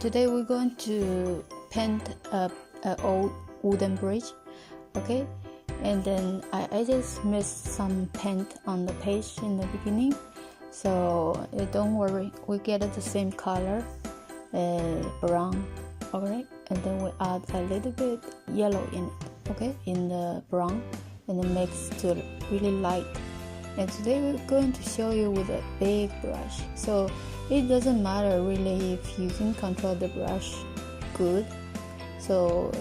Today we're going to paint a old wooden bridge, okay? And then I just missed some paint on the page in the beginning, so don't worry, we get the same color, brown, alright? And then we add a little bit yellow in it, okay? In the brown, and then makes to really light. And today we're going to show you with a big brush, so it doesn't matter really if you can control the brush good, so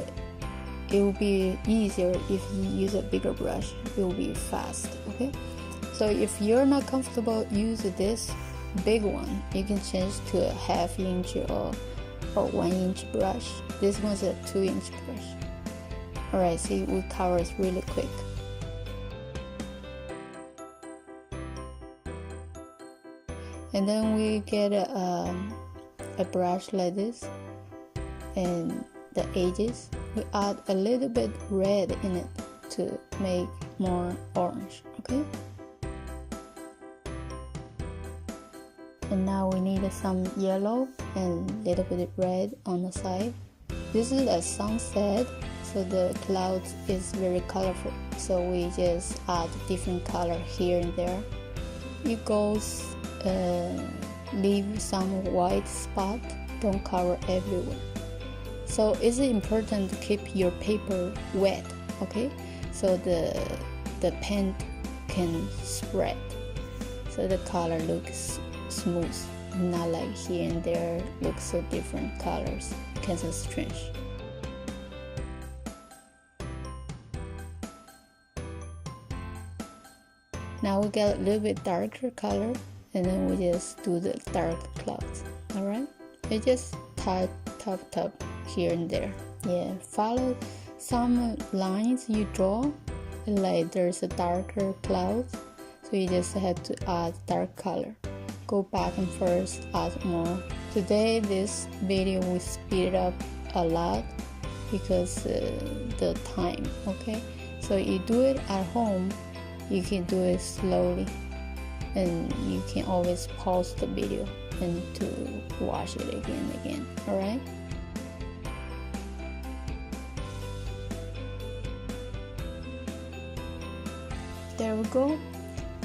it will be easier if you use a bigger brush. It will be fast, okay? So if you're not comfortable using this big one, you can change to a half-inch or 1-inch brush. This one's a 2-inch brush. Alright, see, we cover it really quick. And then we get a brush like this, and the edges, we add a little bit red in it to make more orange, okay? And now we need some yellow and a little bit red on the side. This is a sunset, so the clouds is very colorful, so we just add different color here and there. It goes leave some white spot, don't cover everywhere. So it's important to keep your paper wet, okay? So the paint can spread, so the color looks smooth, not like here and there looks so different colors, kind of strange. Now we get a little bit darker color, and then we just do the dark clouds. Alright, I just tap here and there. Yeah, follow some lines you draw, like there's a darker cloud, so you just have to add dark color. Go back and first add more. Today this video we speed up a lot because the time, okay? So you do it at home, you can do it slowly, and you can always pause the video and to watch it again and again. Alright? There we go.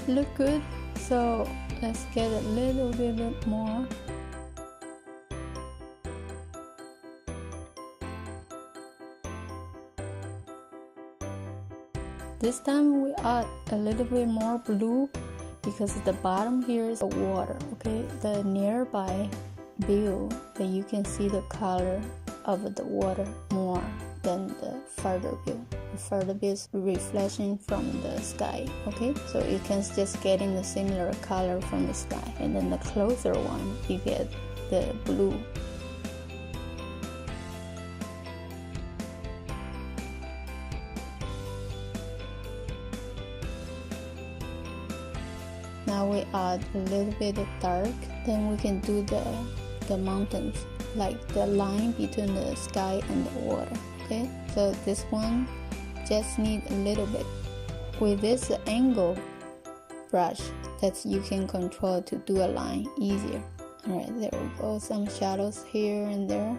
Look good. So let's get a little bit more. This time we add a little bit more blue because the bottom here is the water, okay? The nearby view that you can see the color of the water more than the further view. The further view is reflection from the sky, okay? So you can just getting the similar color from the sky, and then the closer one you get the blue. Now we add a little bit of dark, then we can do the mountains, like the line between the sky and the water, okay? So this one just need a little bit. With this angle brush, that you can control to do a line easier. Alright, there we go, some shadows here and there.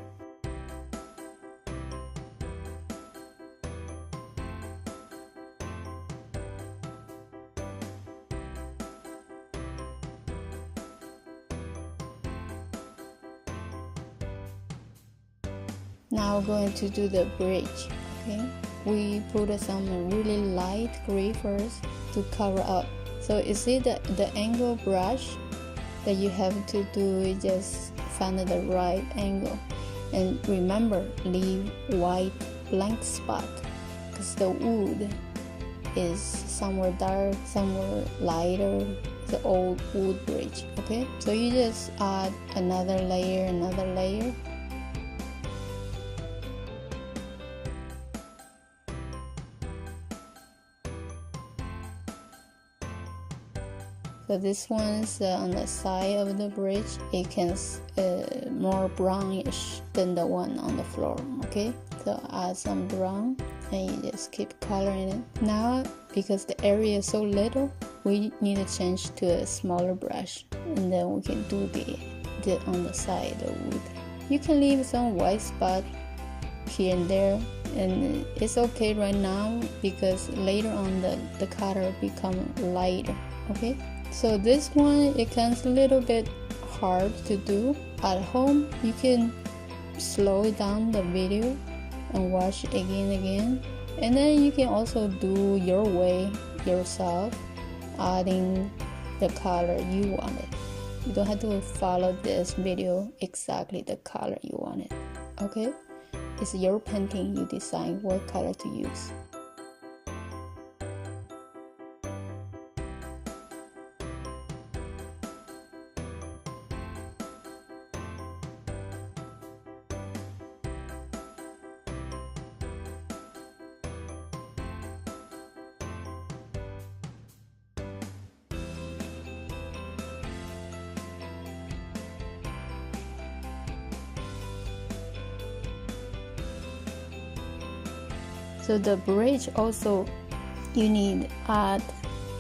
Now we're going to do the bridge, okay? We put some really light gray first to cover up. So you see the angle brush that you have to do is just find the right angle. And remember, leave white blank spot because the wood is somewhere dark, somewhere lighter, the old wood bridge, okay? So you just add another layer. So this one's on the side of the bridge. It can more brownish than the one on the floor, okay? So add some brown and you just keep coloring it. Now, because the area is so little, we need to change to a smaller brush, and then we can do the on the side of wood. You can leave some white spot here and there, and it's okay right now because later on the color become lighter. Okay, so this one, it comes a little bit hard to do at home. You can slow down the video and watch it again, and then you can also do your way yourself, adding the color you wanted. You don't have to follow this video exactly the color you wanted. Okay, it's your painting, you decide what color to use. So the bridge also, you need add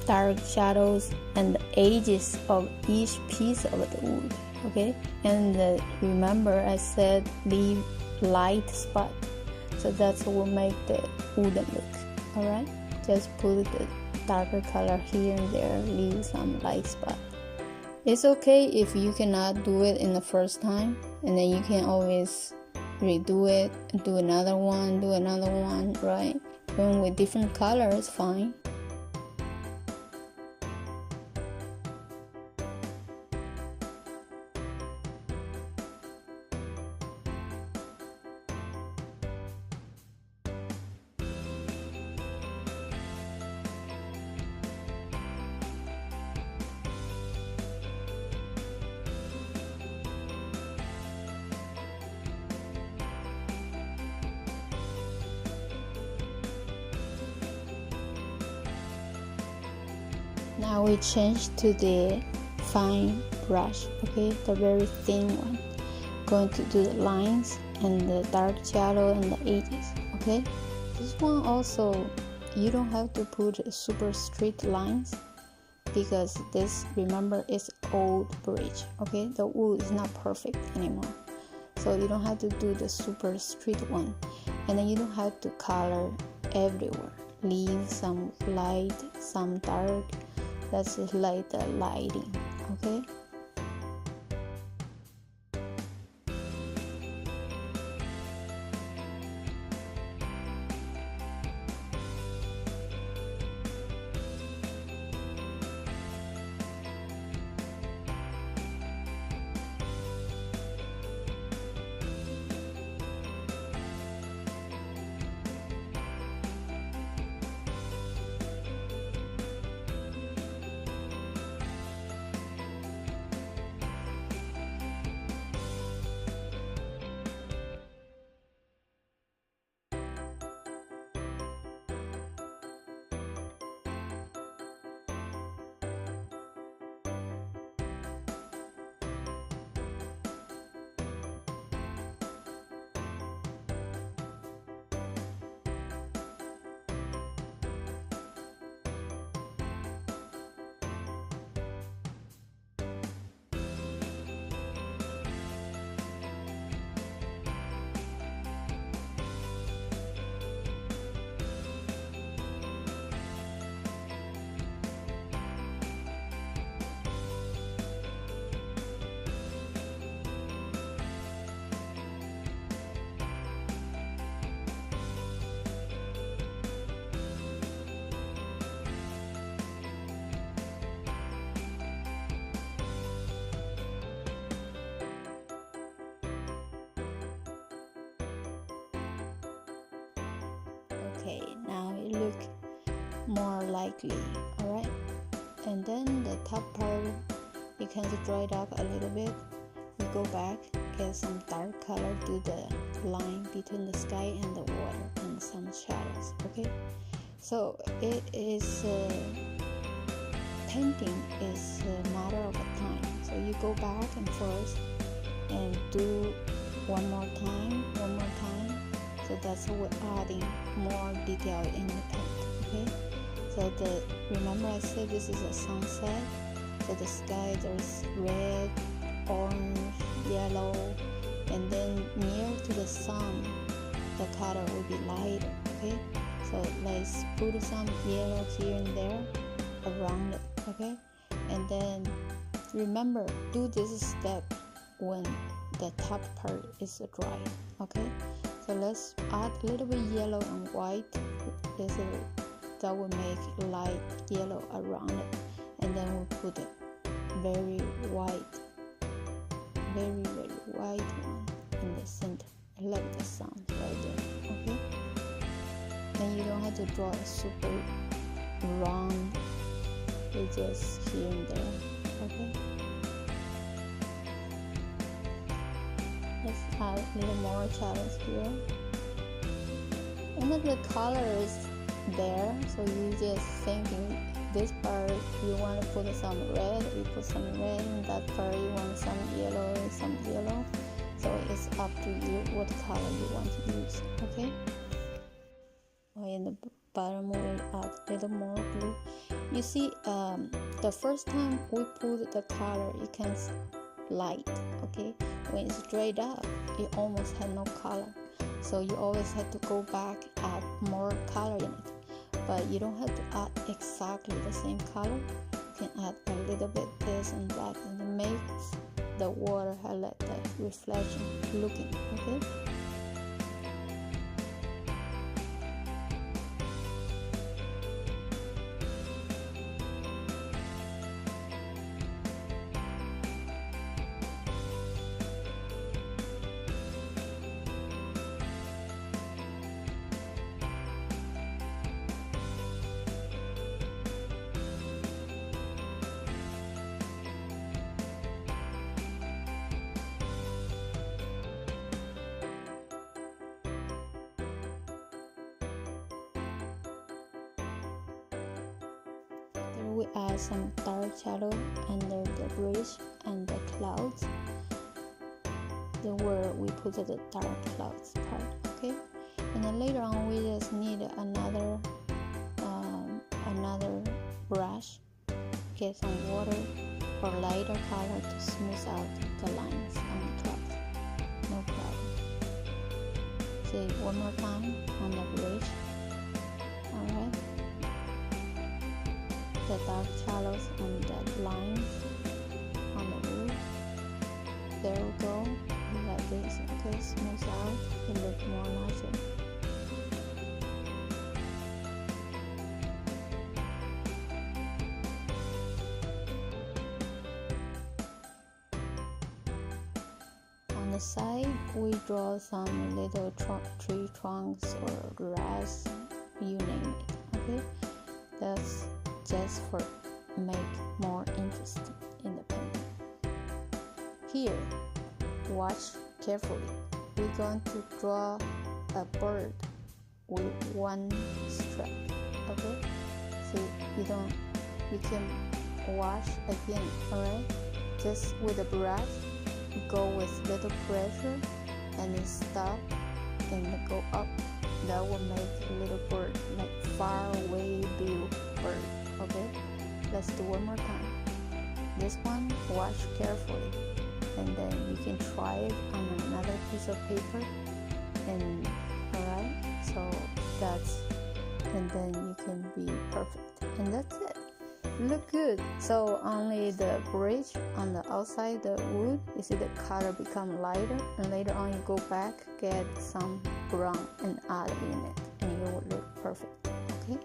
dark shadows and the edges of each piece of the wood. Okay, and remember I said leave light spot, so that's what will make the wooden look. All right, just put the darker color here and there, leave some light spot. It's okay if you cannot do it in the first time, and then you can always redo it, do another one, right? Even with different colors, fine. Now we change to the fine brush, okay, the very thin one. Going to do the lines and the dark shadow and the edges, okay. This one also, you don't have to put super straight lines because this, remember, is old bridge, okay. The wood is not perfect anymore, so you don't have to do the super straight one, and then you don't have to color everywhere. Leave some light, some dark. That's like the lighting, okay. Okay, now it look more likely, alright? And then the top part, you can draw it up a little bit. We go back, get some dark color, do the line between the sky and the water and some shadows, okay? So it is, painting is a matter of time. So you go back and forth and do one more time. So that's how we're adding more detail in the paint, okay? So remember I said this is a sunset. So the sky, there's red, orange, yellow, and then near to the sun the color will be lighter. Okay, so let's put some yellow here and there around it. Okay, and then remember, do this step when the top part is dry. Okay, so let's add a little bit yellow and white. That will make light yellow around it, and then we'll put a very white one in the center. I like the sound right there. Okay, and you don't have to draw a super round, it's just here and there. Okay, let's add a little more shadows here, and then the color is there, so you just thinking this part you want to put some red, you put some red, and that part you want some yellow, so it's up to you what color you want to use. Okay, in the bottom we'll add a little more blue. You see, the first time we put the color it can light. Okay, when it's dried up it almost had no color, so you always have to go back, add more color in it. But you don't have to add exactly the same color. You can add a little bit this and that, and it makes the water highlight the reflection looking. Okay, we add some dark shadow under the bridge and the clouds, where we put the dark clouds part. Okay, and then later on we just need another brush, get some water or lighter color to smooth out the lines on the clouds. No problem. Say one more time on the bridge. Alright, the dark shadows and the lines on the roof. There we go. Like this. Okay, smooth out. It looks more natural. On the side, we draw some little tree trunks or grass, you name it. Okay, that's just for make more interesting in the painting. Here, watch carefully. We're going to draw a bird with one stripe. Okay, so you can wash again. Alright, just with a brush, go with little pressure and then stop and go up. That will make a little bird, like far away view bird. Okay, let's do one more time. This one, wash carefully, and then you can try it on another piece of paper. And alright, so and then you can be perfect, and that's it. Look good. So only the bridge on the outside, the wood, you see the color become lighter, and later on you go back, get some brown and add in it, and it will look perfect. Okay.